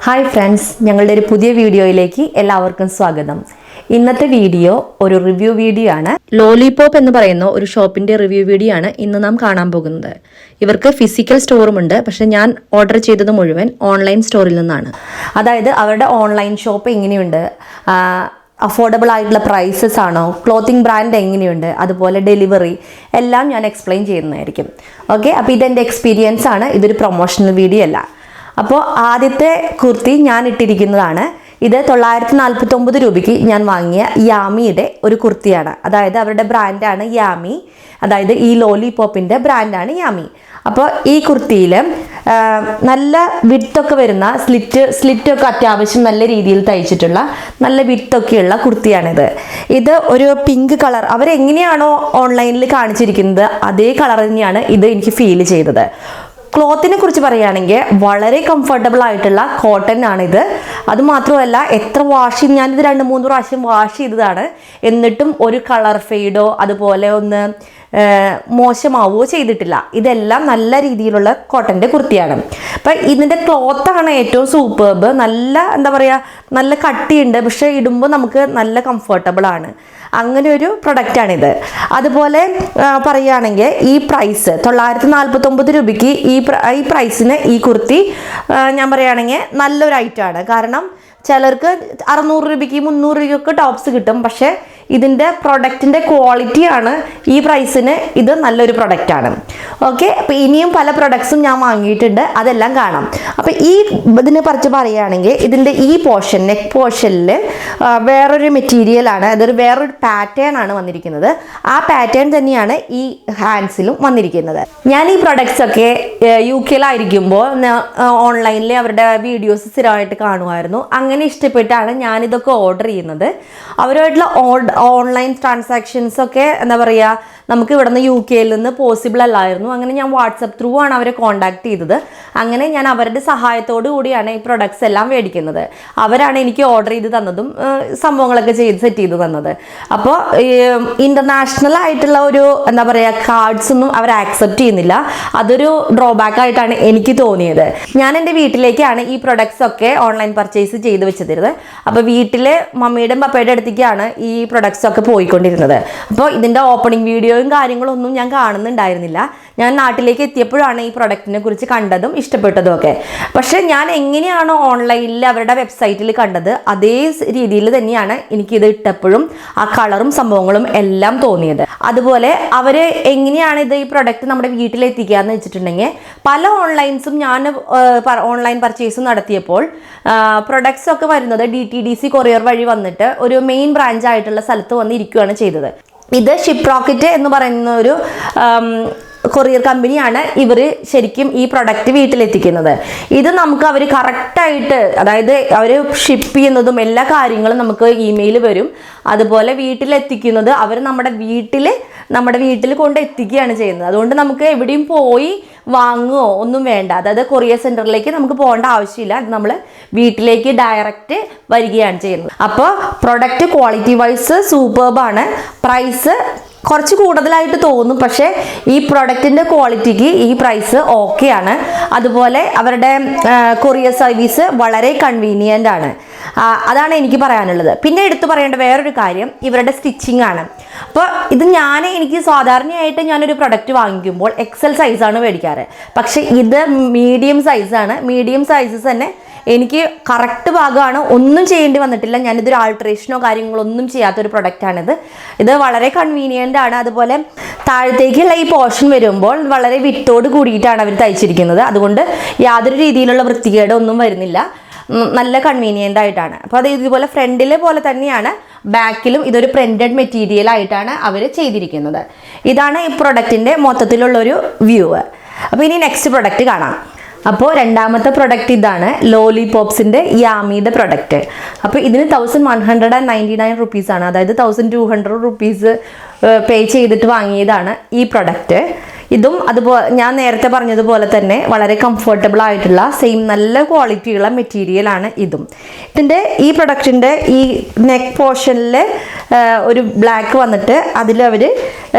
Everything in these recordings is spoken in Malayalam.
ഹായ് ഫ്രണ്ട്സ്, ഞങ്ങളുടെ ഒരു പുതിയ വീഡിയോയിലേക്ക് എല്ലാവർക്കും സ്വാഗതം. ഇന്നത്തെ വീഡിയോ ഒരു റിവ്യൂ വീഡിയോ ആണ്. ലോലിപോപ്പ് എന്ന് പറയുന്ന ഒരു ഷോപ്പിന്റെ റിവ്യൂ വീഡിയോ ആണ് ഇന്ന് നാം കാണാൻ പോകുന്നത്. ഇവർക്ക് ഫിസിക്കൽ സ്റ്റോറും ഉണ്ട്, പക്ഷെ ഞാൻ ഓർഡർ ചെയ്തത് മുഴുവൻ ഓൺലൈൻ സ്റ്റോറിൽ നിന്നാണ്. അതായത് അവരുടെ ഓൺലൈൻ ഷോപ്പ് എങ്ങനെയുണ്ട്, അഫോർഡബിൾ ആയിട്ടുള്ള പ്രൈസസ് ആണോ, ക്ലോത്തിങ് ബ്രാൻഡ് എങ്ങനെയുണ്ട്, അതുപോലെ ഡെലിവറി എല്ലാം ഞാൻ എക്സ്പ്ലെയിൻ ചെയ്യുന്നതായിരിക്കും. ഓക്കെ, അപ്പോൾ ഇതെൻ്റെ എക്സ്പീരിയൻസ് ആണ്, ഇതൊരു പ്രൊമോഷണൽ വീഡിയോ അല്ല. അപ്പോൾ ആദ്യത്തെ കുർത്തി ഞാൻ ഇട്ടിരിക്കുന്നതാണ്. ഇത് 949 രൂപയ്ക്ക് ഞാൻ വാങ്ങിയ യാമിയുടെ ഒരു കുർത്തിയാണ്. അതായത് അവരുടെ ബ്രാൻഡാണ് യാമി, അതായത് ഈ ലോലിപോപ്പിൻ്റെ ബ്രാൻഡാണ് യാമി. അപ്പോൾ ഈ കുർത്തിയിൽ നല്ല വിഡ്ത്തൊക്കെ വരുന്ന സ്ലിറ്റൊക്കെ അത്യാവശ്യം നല്ല രീതിയിൽ തയ്ച്ചിട്ടുള്ള നല്ല വിഡ്ത്തൊക്കെയുള്ള കുർത്തിയാണിത്. ഇത് ഒരു പിങ്ക് കളർ, അവരെങ്ങനെയാണോ ഓൺലൈനിൽ കാണിച്ചിരിക്കുന്നത് അതേ കളർ തന്നെയാണ് ഇത് എനിക്ക് ഫീൽ ചെയ്തത്. ക്ലോത്തിനെ കുറിച്ച് പറയുകയാണെങ്കിൽ വളരെ കംഫർട്ടബിൾ ആയിട്ടുള്ള കോട്ടൺ ആണിത്. അതുമാത്രമല്ല, എത്ര ഞാനിത് 2-3 പ്രാവശ്യം വാഷ് ചെയ്തതാണ്, എന്നിട്ടും ഒരു കളർ ഫെയ്ഡോ അതുപോലെ ഒന്ന് മോശമാവുകയോ ചെയ്തിട്ടില്ല. ഇതെല്ലാം നല്ല രീതിയിലുള്ള കോട്ടൻ്റെ കുർത്തിയാണ്. അപ്പം ഇതിൻ്റെ ക്ലോത്താണ് ഏറ്റവും സൂപ്പർബ്. നല്ല എന്താ പറയുക, നല്ല കട്ടിയുണ്ട്, പക്ഷെ ഇടുമ്പോൾ നമുക്ക് നല്ല കംഫർട്ടബിൾ ആണ്. അങ്ങനെ ഒരു പ്രൊഡക്റ്റാണിത്. അതുപോലെ പറയുകയാണെങ്കിൽ ഈ പ്രൈസ് 949 രൂപയ്ക്ക് ഈ പ്രൈസിന് ഈ കുർത്തി ഞാൻ പറയുകയാണെങ്കിൽ നല്ലൊരു ഐറ്റമാണ്. കാരണം ചിലർക്ക് 600 രൂപയ്ക്ക് 300 രൂപയ്ക്കൊക്കെ ടോപ്സ് കിട്ടും, പക്ഷേ ഇതിൻ്റെ പ്രൊഡക്റ്റിൻ്റെ ക്വാളിറ്റിയാണ് ഈ പ്രൈസിന് ഇത് നല്ലൊരു പ്രൊഡക്റ്റാണ്. ഓക്കെ, അപ്പോൾ ഇനിയും പല പ്രൊഡക്ട്സും ഞാൻ വാങ്ങിയിട്ടുണ്ട്, അതെല്ലാം കാണാം. അപ്പോൾ ഈ ഇതിനെ പറിച്ച് പറയുകയാണെങ്കിൽ ഇതിൻ്റെ ഈ പോർഷൻ, നെക്ക് പോർഷനിൽ വേറൊരു മെറ്റീരിയലാണ്, അതൊരു വേറൊരു പാറ്റേൺ ആണ് വന്നിരിക്കുന്നത്. ആ പാറ്റേൺ തന്നെയാണ് ഈ ഹാൻഡ്സിലും വന്നിരിക്കുന്നത്. ഞാൻ ഈ പ്രൊഡക്ട്സ് ഒക്കെ UK-ലായിരിക്കുമ്പോൾ ഓൺലൈനിൽ അവരുടെ വീഡിയോസ് സ്ഥിരമായിട്ട് കാണുമായിരുന്നു. അങ്ങനെ ഇഷ്ടപ്പെട്ടാണ് ഞാനിതൊക്കെ ഓർഡർ ചെയ്യുന്നത്. അവരുമായിട്ടുള്ള ഓൺലൈൻ ട്രാൻസാക്ഷൻസ് ഒക്കെ എന്താ പറയുക, നമുക്ക് ഇവിടുന്ന് UK-യിൽ നിന്ന് പോസിബിൾ അല്ലായിരുന്നു. അങ്ങനെ ഞാൻ വാട്സപ്പ് ത്രൂ ആണ് അവരെ കോൺടാക്ട് ചെയ്തത്. അങ്ങനെ ഞാൻ അവരുടെ സഹായത്തോടു കൂടിയാണ് ഈ പ്രൊഡക്ട്സ് എല്ലാം മേടിക്കുന്നത്. അവരാണ് എനിക്ക് ഓർഡർ ചെയ്ത് തന്നതും സംഭവങ്ങളൊക്കെ സെറ്റ് ചെയ്ത് തന്നത്. അപ്പോൾ ഇൻ്റർനാഷണൽ ആയിട്ടുള്ള ഒരു എന്താ പറയുക കാർഡ്സ് ഒന്നും അവർ ആക്സെപ്റ്റ് ചെയ്യുന്നില്ല. അതൊരു ഡ്രോബാക്ക് ആയിട്ടാണ് എനിക്ക് തോന്നിയത്. ഞാൻ എൻ്റെ വീട്ടിലേക്കാണ് ഈ പ്രൊഡക്ട്സ് ഒക്കെ ഓൺലൈൻ പർച്ചേസ് ചെയ്ത് വെച്ചിരുന്നത്. അപ്പോൾ വീട്ടിൽ മമ്മിയുടെയും പപ്പയുടെ അടുത്തേക്കാണ് ഈ പ്രൊഡക്ട്സ് ഒക്കെ പോയിക്കൊണ്ടിരുന്നത്. അപ്പോൾ ഇതിൻ്റെ ഓപ്പണിംഗ് വീഡിയോയും കാര്യങ്ങളൊന്നും ഞാൻ കാണുന്നുണ്ടായിരുന്നില്ല. ഞാൻ നാട്ടിലേക്ക് എത്തിയപ്പോഴാണ് ഈ പ്രൊഡക്റ്റിനെ കുറിച്ച് കണ്ടതും ഇഷ്ടപ്പെട്ടതും ഒക്കെ. പക്ഷെ ഞാൻ എങ്ങനെയാണോ ഓൺലൈനിൽ അവരുടെ വെബ്സൈറ്റിൽ കണ്ടത് അതേ രീതിയിൽ തന്നെയാണ് എനിക്കിത് ഇട്ടപ്പോഴും ആ കളറും സംഭവങ്ങളും എല്ലാം തോന്നിയത്. അതുപോലെ അവർ എങ്ങനെയാണ് ഈ പ്രൊഡക്റ്റ് നമ്മുടെ വീട്ടിലെത്തിക്കുക എന്ന് വെച്ചിട്ടുണ്ടെങ്കിൽ, പല ഓൺലൈൻസും ഞാൻ ഓൺലൈൻ പർച്ചേസ് നടത്തിയപ്പോൾ പ്രൊഡക്ട്സ് ഒക്കെ വരുന്നത് DTDC കൊറിയർ വഴി വന്നിട്ട് ഒരു മെയിൻ ബ്രാഞ്ച് ആയിട്ടുള്ള സ്ഥലത്ത് വന്നിരിക്കുകയാണ് ചെയ്തത്. ഇത് ഷിപ്പ് റോക്കറ്റ് എന്ന് പറയുന്ന ഒരു കൊറിയർ കമ്പനിയാണ് ഇവർ ശരിക്കും ഈ പ്രൊഡക്റ്റ് വീട്ടിലെത്തിക്കുന്നത്. ഇത് നമുക്ക് അവർ കറക്റ്റായിട്ട്, അതായത് അവർ ഷിപ്പ് ചെയ്യുന്നതും എല്ലാ കാര്യങ്ങളും നമുക്ക് ഇമെയിൽ വരും. അതുപോലെ വീട്ടിലെത്തിക്കുന്നത് അവർ നമ്മുടെ വീട്ടിൽ കൊണ്ട് എത്തിക്കുകയാണ് ചെയ്യുന്നത്. അതുകൊണ്ട് നമുക്ക് എവിടെയും പോയി വാങ്ങുകയോ ഒന്നും വേണ്ട. അതായത് കൊറിയർ സെൻറ്ററിലേക്ക് നമുക്ക് പോകേണ്ട ആവശ്യമില്ല. അത് നമ്മൾ വീട്ടിലേക്ക് ഡയറക്റ്റ് വരികയാണ് ചെയ്യുന്നത്. അപ്പോൾ പ്രൊഡക്റ്റ് ക്വാളിറ്റി വൈസ് സൂപ്പർബാണ്. പ്രൈസ് കുറച്ച് കൂടുതലായിട്ട് തോന്നും, പക്ഷേ ഈ പ്രൊഡക്റ്റിൻ്റെ ക്വാളിറ്റിക്ക് ഈ പ്രൈസ് ഓക്കെയാണ്. അതുപോലെ അവരുടെ കൊറിയർ സർവീസ് വളരെ കൺവീനിയൻ്റ് ആണ്. അതാണ് എനിക്ക് പറയാനുള്ളത്. പിന്നെ എടുത്തു പറയേണ്ട വേറൊരു കാര്യം ഇവരുടെ സ്റ്റിച്ചിങ് ആണ്. അപ്പോൾ ഇത് എനിക്ക് സാധാരണയായിട്ട് ഞാനൊരു പ്രൊഡക്റ്റ് വാങ്ങിക്കുമ്പോൾ XL സൈസാണ് മേടിക്കാറ്. പക്ഷേ ഇത് മീഡിയം സൈസാണ്. മീഡിയം സൈസസ് തന്നെ എനിക്ക് കറക്റ്റ് ഭാഗമാണ്, ഒന്നും ചെയ്യേണ്ടി വന്നിട്ടില്ല. ഞാനിതൊരു ആൾട്രേഷനോ കാര്യങ്ങളോ ഒന്നും ചെയ്യാത്തൊരു പ്രൊഡക്റ്റാണിത്. ഇത് വളരെ കൺവീനിയൻ്റ് ആണ്. അതുപോലെ താഴത്തേക്കുള്ള ഈ പോർഷൻ വരുമ്പോൾ വളരെ വിട്ടോട് കൂടിയിട്ടാണ് അവർ തയ്ച്ചിരിക്കുന്നത്. അതുകൊണ്ട് യാതൊരു രീതിയിലുള്ള വൃത്തികേട് ഒന്നും വരുന്നില്ല. നല്ല കൺവീനിയൻ്റ് ആയിട്ടാണ്. അപ്പോൾ അത് ഇതുപോലെ ഫ്രണ്ടിലെ പോലെ തന്നെയാണ് ബാക്കിലും ഇതൊരു പ്രിന്റഡ് മെറ്റീരിയൽ ആയിട്ടാണ് അവർ ചെയ്തിരിക്കുന്നത്. ഇതാണ് ഈ പ്രൊഡക്റ്റിൻ്റെ മൊത്തത്തിലുള്ളൊരു വ്യൂ. അപ്പോൾ ഇനി നെക്സ്റ്റ് പ്രൊഡക്റ്റ് കാണാം. അപ്പോൾ രണ്ടാമത്തെ പ്രൊഡക്റ്റ് ഇതാണ്, ലോലിപോപ്സിൻ്റെ യാമിയുടെ പ്രൊഡക്റ്റ്. അപ്പോൾ ഇതിന് 1199 റുപ്പീസാണ്, അതായത് 1200 റുപ്പീസ് പേ ചെയ്തിട്ട് വാങ്ങിയതാണ് ഈ പ്രൊഡക്റ്റ്. ഇതും അതുപോലെ ഞാൻ നേരത്തെ പറഞ്ഞതുപോലെ തന്നെ വളരെ കംഫർട്ടബിൾ ആയിട്ടുള്ള സെയിം നല്ല ക്വാളിറ്റിയുള്ള മെറ്റീരിയലാണ് ഇതും. ഇതിൻ്റെ ഈ പ്രൊഡക്റ്റിൻ്റെ ഈ നെക്ക് പോർഷനിൽ ഒരു ബ്ലാക്ക് വന്നിട്ട് അതിലവർ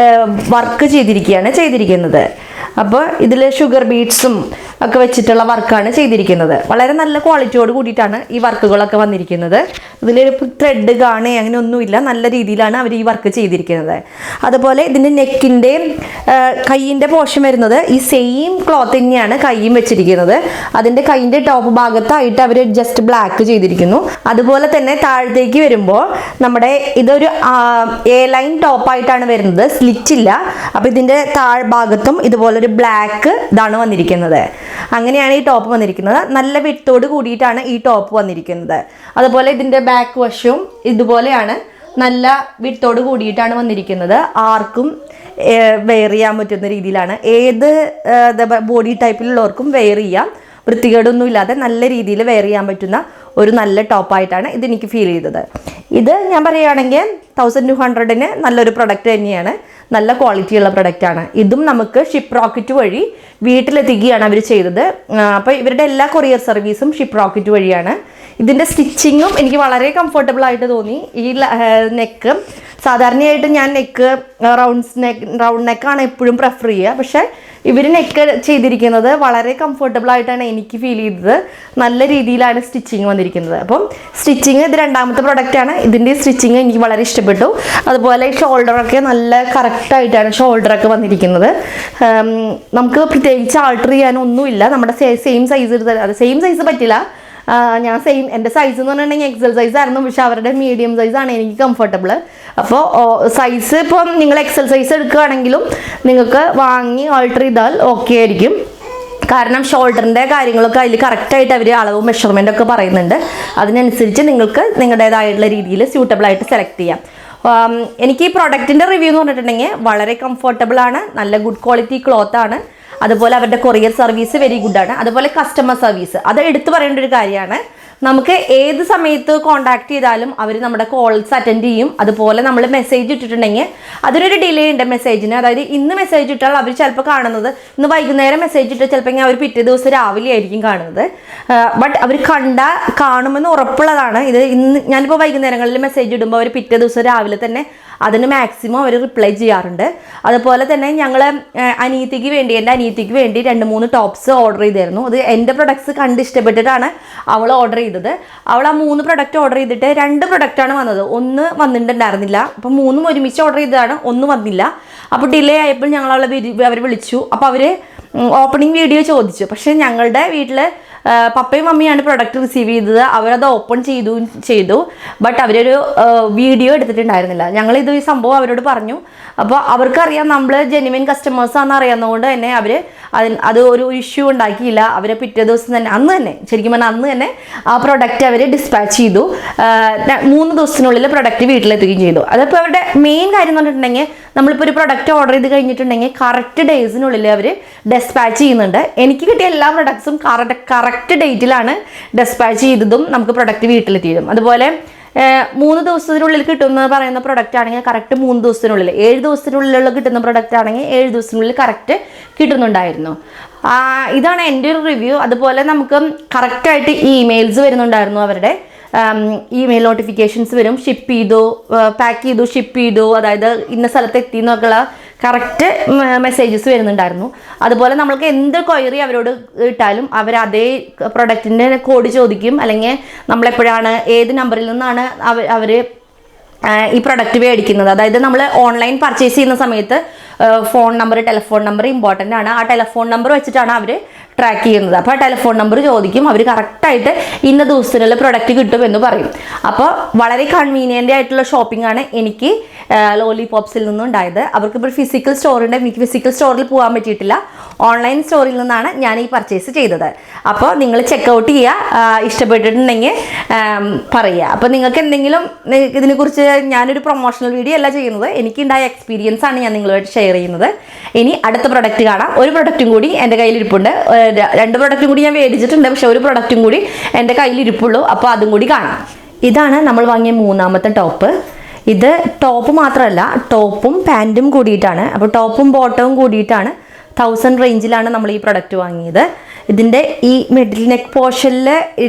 വർക്ക് ചെയ്തിരിക്കുന്നത്. അപ്പോൾ ഇതിൽ ഷുഗർ ബീഡ്സും ഒക്കെ വെച്ചിട്ടുള്ള വർക്കാണ് ചെയ്തിരിക്കുന്നത്. വളരെ നല്ല ക്വാളിറ്റിയോട് കൂടിയിട്ടാണ് ഈ വർക്കുകളൊക്കെ വന്നിരിക്കുന്നത്. ഇതിലൊരു ത്രെഡ് കാണുക അങ്ങനെ ഒന്നുമില്ല, നല്ല രീതിയിലാണ് അവർ ഈ വർക്ക് ചെയ്തിരിക്കുന്നത്. അതുപോലെ ഇതിൻ്റെ നെക്കിൻ്റെ കൈയിൻ്റെ പോർഷൻ വരുന്നത് ഈ സെയിം ക്ലോത്ത് തന്നെയാണ് കൈയും വെച്ചിരിക്കുന്നത്. അതിൻ്റെ കൈയിൻ്റെ ടോപ്പ് ഭാഗത്തായിട്ട് അവർ ജസ്റ്റ് ബ്ലാക്ക് ചെയ്തിരിക്കുന്നു. അതുപോലെ തന്നെ താഴത്തേക്ക് വരുമ്പോൾ നമ്മുടെ ഇതൊരു എ ലൈൻ ടോപ്പായിട്ടാണ് വരുന്നത്, സ്ലിറ്റ് ഇല്ല. അപ്പോൾ ഇതിൻ്റെ താഴ്ഭാഗത്തും ഇതുപോലൊരു ബ്ലാക്ക് ഇതാണ് വന്നിരിക്കുന്നത്. അങ്ങനെയാണ് ഈ ടോപ്പ് വന്നിരിക്കുന്നത്. നല്ല വിട്ടോട് കൂടിയിട്ടാണ് ഈ ടോപ്പ് വന്നിരിക്കുന്നത്. അതുപോലെ ഇതിൻ്റെ ബാക്ക് വശവും ഇതുപോലെയാണ്, നല്ല വിട്ടോട് കൂടിയിട്ടാണ് വന്നിരിക്കുന്നത്. ആർക്കും വെയർ ചെയ്യാൻ പറ്റുന്ന രീതിയിലാണ്, ഏത് ബോഡി ടൈപ്പിലുള്ളവർക്കും വെയർ ചെയ്യാം. വൃത്തികേടൊന്നും ഇല്ലാതെ നല്ല രീതിയിൽ വെയർ ചെയ്യാൻ പറ്റുന്ന ഒരു നല്ല ടോപ്പായിട്ടാണ് ഇതെനിക്ക് ഫീൽ ചെയ്തത്. ഇത് ഞാൻ പറയുകയാണെങ്കിൽ 1200-ന് നല്ലൊരു പ്രൊഡക്റ്റ് തന്നെയാണ്, നല്ല ക്വാളിറ്റിയുള്ള പ്രൊഡക്റ്റാണ്. ഇതും നമുക്ക് ഷിപ്പ് റോക്കറ്റ് വഴി വീട്ടിലെത്തിക്കുകയാണ് അവർ ചെയ്തത്. അപ്പോൾ ഇവരുടെ എല്ലാ കൊറിയർ സർവീസും ഷിപ്പ് റോക്കറ്റ് വഴിയാണ്. ഇതിൻ്റെ സ്റ്റിച്ചിങ്ങും എനിക്ക് വളരെ കംഫർട്ടബിൾ ആയിട്ട് തോന്നി. ഈ നെക്ക് സാധാരണയായിട്ട് ഞാൻ റൗണ്ട് നെക്കാണ് എപ്പോഴും പ്രിഫർ ചെയ്യുക. പക്ഷേ ഇവർ നെക്ക് ചെയ്തിരിക്കുന്നത് വളരെ കംഫർട്ടബിൾ ആയിട്ടാണ് എനിക്ക് ഫീൽ ചെയ്തത്. നല്ല രീതിയിലാണ് സ്റ്റിച്ചിങ് വന്നിരിക്കുന്നത്. അപ്പം സ്റ്റിച്ചിങ് ഇത് രണ്ടാമത്തെ പ്രൊഡക്റ്റാണ്. ഇതിൻ്റെ സ്റ്റിച്ചിങ് എനിക്ക് വളരെ ഇഷ്ടപ്പെട്ടു. അതുപോലെ ഷോൾഡറൊക്കെ നല്ല കറക്റ്റായിട്ടാണ് ഷോൾഡറൊക്കെ വന്നിരിക്കുന്നത്. നമുക്ക് പ്രത്യേകിച്ച് ആൾട്ടർ ചെയ്യാനൊന്നുമില്ല. നമ്മുടെ സെയിം സൈസ് പറ്റില്ല. എൻ്റെ സൈസ് എന്ന് പറഞ്ഞിട്ടുണ്ടെങ്കിൽ എക്സൽ സൈസ് ആയിരുന്നു, പക്ഷെ അവരുടെ മീഡിയം സൈസാണ് എനിക്ക് കംഫർട്ടബിൾ. അപ്പോൾ സൈസ് ഇപ്പം നിങ്ങൾ എക്സൽ സൈസ് എടുക്കുകയാണെങ്കിലും നിങ്ങൾക്ക് വാങ്ങി ഓൾട്ടർ ചെയ്താൽ ഓക്കെ ആയിരിക്കും. കാരണം ഷോൾഡറിൻ്റെ കാര്യങ്ങളൊക്കെ അതിൽ കറക്റ്റായിട്ട് അവർ അളവും മെഷർമെൻറ്റൊക്കെ പറയുന്നുണ്ട്. അതിനനുസരിച്ച് നിങ്ങൾക്ക് നിങ്ങളുടേതായിട്ടുള്ള രീതിയിൽ സ്യൂട്ടബിളായിട്ട് സെലക്ട് ചെയ്യാം. എനിക്ക് ഈ പ്രോഡക്റ്റിൻ്റെ റിവ്യൂ എന്ന് പറഞ്ഞിട്ടുണ്ടെങ്കിൽ വളരെ കംഫർട്ടബിളാണ്, നല്ല ഗുഡ് ക്വാളിറ്റി ക്ലോത്താണ്. അതുപോലെ അവരുടെ കൊറിയർ സർവീസ് വെരി ഗുഡാണ്. അതുപോലെ കസ്റ്റമർ സർവീസ് അത് എടുത്തു പറയേണ്ട ഒരു കാര്യമാണ്. നമുക്ക് ഏത് സമയത്ത് കോൺടാക്ട് ചെയ്താലും അവർ നമ്മുടെ കോൾസ് അറ്റൻഡ് ചെയ്യും. അതുപോലെ നമ്മൾ മെസ്സേജ് ഇട്ടിട്ടുണ്ടെങ്കിൽ അതിനൊരു ഡിലേ ഉണ്ട് മെസ്സേജിന്. അതായത് ഇന്ന് മെസ്സേജ് ഇട്ടാൽ അവർ ചിലപ്പോൾ കാണുന്നത് ഇന്ന് വൈകുന്നേരം മെസ്സേജ് ഇട്ടാൽ ചിലപ്പോൾ അവർ പിറ്റേ ദിവസം രാവിലെ ആയിരിക്കും കാണുന്നത്. ബട്ട് അവർ കാണുമെന്ന് ഉറപ്പുള്ളതാണ്. ഇത് ഇന്ന് ഞാനിപ്പോൾ വൈകുന്നേരങ്ങളിൽ മെസ്സേജ് ഇടുമ്പോൾ അവർ പിറ്റേ ദിവസം രാവിലെ തന്നെ അതിന് മാക്സിമം അവർ റിപ്ലൈ ചെയ്യാറുണ്ട്. അതുപോലെ തന്നെ ഞങ്ങൾ എൻ്റെ അനിയത്തിക്ക് വേണ്ടി 2-3 ടോപ്സ് ഓർഡർ ചെയ്തായിരുന്നു. അത് എൻ്റെ പ്രൊഡക്ട്സ് കണ്ട് ഇഷ്ടപ്പെട്ടിട്ടാണ് അവൾ ഓർഡർ ചെയ്തത്. അവൾ ആ 3 പ്രൊഡക്റ്റ് ഓർഡർ ചെയ്തിട്ട് 2 പ്രൊഡക്റ്റാണ് വന്നത്, 1 വന്നിട്ടുണ്ടായിരുന്നില്ല. അപ്പോൾ 3 ഒരുമിച്ച് ഓർഡർ ചെയ്തതാണ്, 1 വന്നില്ല. അപ്പോൾ ഡിലേ ആയപ്പോൾ ഞങ്ങൾ അവർ വിളിച്ചു. അപ്പോൾ അവർ ഓപ്പണിംഗ് വീഡിയോ ചോദിച്ചു. പക്ഷേ ഞങ്ങളുടെ വീട്ടിൽ പപ്പയും മമ്മിയാണ് പ്രൊഡക്റ്റ് റിസീവ് ചെയ്തത്. അവരത് ഓപ്പൺ ചെയ്തു ബട്ട് അവരൊരു വീഡിയോ എടുത്തിട്ടുണ്ടായിരുന്നില്ല. ഞങ്ങളിത് ഈ സംഭവം അവരോട് പറഞ്ഞു. അപ്പോൾ അവർക്കറിയാം നമ്മൾ ജെന്യുവൻ കസ്റ്റമേഴ്സാണെന്ന് അറിയാവുന്നതുകൊണ്ട് തന്നെ അത് ഒരു ഇഷ്യൂ ഉണ്ടാക്കിയില്ല. അവരെ പിറ്റേ ദിവസം തന്നെ അന്ന് തന്നെ ആ പ്രൊഡക്റ്റ് അവർ ഡിസ്പാച്ച് ചെയ്തു. 3 ദിവസത്തിനുള്ളിൽ പ്രൊഡക്റ്റ് വീട്ടിലെത്തുകയും ചെയ്തു. അതിപ്പോൾ അവരുടെ മെയിൻ കാര്യം എന്ന് പറഞ്ഞിട്ടുണ്ടെങ്കിൽ നമ്മളിപ്പോൾ ഒരു പ്രൊഡക്റ്റ് ഓർഡർ ചെയ്ത് കഴിഞ്ഞിട്ടുണ്ടെങ്കിൽ കറക്റ്റ് ഡേയ്സിനുള്ളിൽ അവർ ഡിസ്പാച്ച് ചെയ്യുന്നുണ്ട്. എനിക്ക് കിട്ടിയ എല്ലാ പ്രൊഡക്ട്സും കറക്റ്റ് ഡേറ്റിലാണ് ഡിസ്പാച്ച് ചെയ്തതും നമുക്ക് പ്രൊഡക്റ്റ് വീട്ടിലെത്തിയതും. അതുപോലെ 3 ദിവസത്തിനുള്ളിൽ കിട്ടുമെന്ന് പറയുന്ന പ്രൊഡക്റ്റ് ആണെങ്കിൽ കറക്റ്റ് 3 ദിവസത്തിനുള്ളിൽ, 7 ദിവസത്തിനുള്ളിലുള്ള കിട്ടുന്ന പ്രൊഡക്റ്റ് ആണെങ്കിൽ 7 ദിവസത്തിനുള്ളിൽ കറക്റ്റ് കിട്ടുന്നുണ്ടായിരുന്നു. ഇതാണ് എൻ്റെ ഒരു റിവ്യൂ. അതുപോലെ നമുക്ക് കറക്റ്റായിട്ട് ഇമെയിൽസ് വരുന്നുണ്ടായിരുന്നു. അവരുടെ ഇമെയിൽ നോട്ടിഫിക്കേഷൻസ് വരും. ഷിപ്പ് ചെയ്തു, പാക്ക് ചെയ്തു, ഷിപ്പ് ചെയ്തു, അതായത് ഇന്ന സ്ഥലത്ത് എത്തി എന്നൊക്കെയുള്ള കറക്റ്റ് മെസ്സേജസ് വരുന്നുണ്ടായിരുന്നു. അതുപോലെ നമ്മൾക്ക് എന്ത് ക്വയറി അവരോട് ഇട്ടാലും അവർ അതേ പ്രൊഡക്റ്റിൻ്റെ കോഡ് ചോദിക്കും. അല്ലെങ്കിൽ നമ്മളെപ്പോഴാണ് ഏത് നമ്പറിൽ നിന്നാണ് അവർ ഈ പ്രൊഡക്റ്റ് മേടിക്കുന്നത്. അതായത് നമ്മൾ ഓൺലൈൻ പർച്ചേസ് ചെയ്യുന്ന സമയത്ത് phone number, telephone number important ആണ്. ആ ടെലിഫോൺ നമ്പർ വെച്ചിട്ടാണ് അവർ ട്രാക്ക് ചെയ്യുന്നത്. അപ്പോൾ ആ ടെലിഫോൺ നമ്പർ ചോദിക്കും. അവർ കറക്റ്റായിട്ട് ഇന്ന ദിവസത്തിനുള്ള പ്രൊഡക്റ്റ് കിട്ടുമെന്ന് പറയും. അപ്പോൾ വളരെ കൺവീനിയൻ്റ് ആയിട്ടുള്ള ഷോപ്പിംഗ് ആണ് എനിക്ക് ലോലിപോപ്സിൽ നിന്നും ഉണ്ടായത്. അവർക്കിപ്പോൾ ഫിസിക്കൽ സ്റ്റോറുണ്ട്. എനിക്ക് ഫിസിക്കൽ സ്റ്റോറിൽ പോകാൻ പറ്റിയിട്ടില്ല. ഓൺലൈൻ സ്റ്റോറിൽ നിന്നാണ് ഞാൻ ഈ പർച്ചേസ് ചെയ്തത്. അപ്പോൾ നിങ്ങൾ ചെക്കൗട്ട് ചെയ്യുക, ഇഷ്ടപ്പെട്ടിട്ടുണ്ടെങ്കിൽ പറയുക. അപ്പോൾ നിങ്ങൾക്ക് എന്തെങ്കിലും ഇതിനെക്കുറിച്ച് ഞാനൊരു പ്രൊമോഷണൽ വീഡിയോ അല്ല ചെയ്യുന്നത്, എനിക്കുണ്ടായ എക്സ്പീരിയൻസ് ആണ് ഞാൻ നിങ്ങളുമായിട്ട് ഷെയർ ചെയ്യുന്നത്. ഇനി അടുത്ത പ്രൊഡക്റ്റ് കാണാം. ഒരു പ്രൊഡക്റ്റും കൂടി എൻ്റെ കയ്യിലിരിപ്പുണ്ട്. 2 പ്രൊഡക്റ്റും കൂടി ഞാൻ മേടിച്ചിട്ടുണ്ട്, പക്ഷെ ഒരു പ്രൊഡക്റ്റും കൂടി എൻ്റെ കയ്യിലിരിപ്പുള്ളൂ. അപ്പോൾ അതും കൂടി കാണാം. ഇതാണ് നമ്മൾ വാങ്ങിയ 3ാമത്തെ ടോപ്പ്. ഇത് ടോപ്പ് മാത്രമല്ല, ടോപ്പും പാൻറ്റും കൂടിയിട്ടാണ്. അപ്പോൾ ടോപ്പും ബോട്ടവും കൂടിയിട്ടാണ് 1000 റേഞ്ചിലാണ് നമ്മൾ ഈ പ്രൊഡക്റ്റ് വാങ്ങിയത്. ഇതിൻ്റെ ഈ മിഡിൽ നെക്ക് പോർഷനിൽ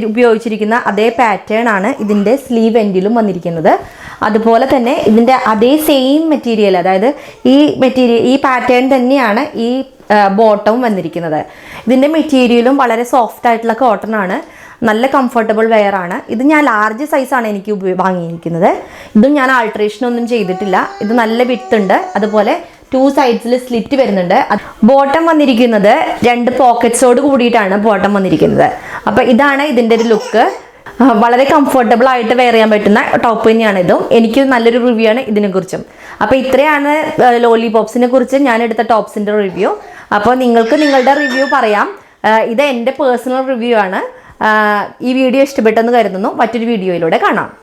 ഉപയോഗിച്ചിരിക്കുന്ന അതേ പാറ്റേൺ ആണ് ഇതിൻ്റെ സ്ലീവ് എൻഡിലും വന്നിരിക്കുന്നത്. അതുപോലെ തന്നെ ഇതിൻ്റെ അതേ സെയിം മെറ്റീരിയൽ, അതായത് ഈ പാറ്റേൺ തന്നെയാണ് ഈ ബോട്ടവും വന്നിരിക്കുന്നത്. ഇതിൻ്റെ മെറ്റീരിയലും വളരെ സോഫ്റ്റ് ആയിട്ടുള്ള കോട്ടൺ ആണ്, നല്ല കംഫർട്ടബിൾ വെയർ ആണ്. ഇത് ഞാൻ ലാർജ് സൈസാണ് എനിക്ക് വാങ്ങിയിരിക്കുന്നത്. ഇതും ഞാൻ ആൾട്രേഷൻ ഒന്നും ചെയ്തിട്ടില്ല. ഇത് നല്ല വിഡ്ത്ത് ഉണ്ട്, അതുപോലെ 2 സൈഡ്സിൽ സ്ലിറ്റ് വരുന്നുണ്ട്. ബോട്ടം വന്നിരിക്കുന്നത് 2 പോക്കറ്റ്സോട് കൂടിയിട്ടാണ് ബോട്ടം വന്നിരിക്കുന്നത്. അപ്പോൾ ഇതാണ് ഇതിൻ്റെ ഒരു ലുക്ക്. വളരെ കംഫർട്ടബിൾ ആയിട്ട് വെയർ ചെയ്യാൻ പറ്റുന്ന ടോപ്പ് തന്നെയാണ് ഇതും. എനിക്ക് നല്ലൊരു റിവ്യൂ ആണ് ഇതിനെക്കുറിച്ചും. അപ്പോൾ ഇത്രയാണ് ലോലിപോപ്സിനെ കുറിച്ച് ഞാൻ എടുത്ത ടോപ്സിൻ്റെ റിവ്യൂ. അപ്പോൾ നിങ്ങൾക്ക് നിങ്ങളുടെ റിവ്യൂ പറയാം. ഇത് എൻ്റെ പേഴ്സണൽ റിവ്യൂ ആണ്. ഈ വീഡിയോ ഇഷ്ടപ്പെട്ടെന്ന് കരുതുന്നു. മറ്റൊരു വീഡിയോയിലൂടെ കാണാം.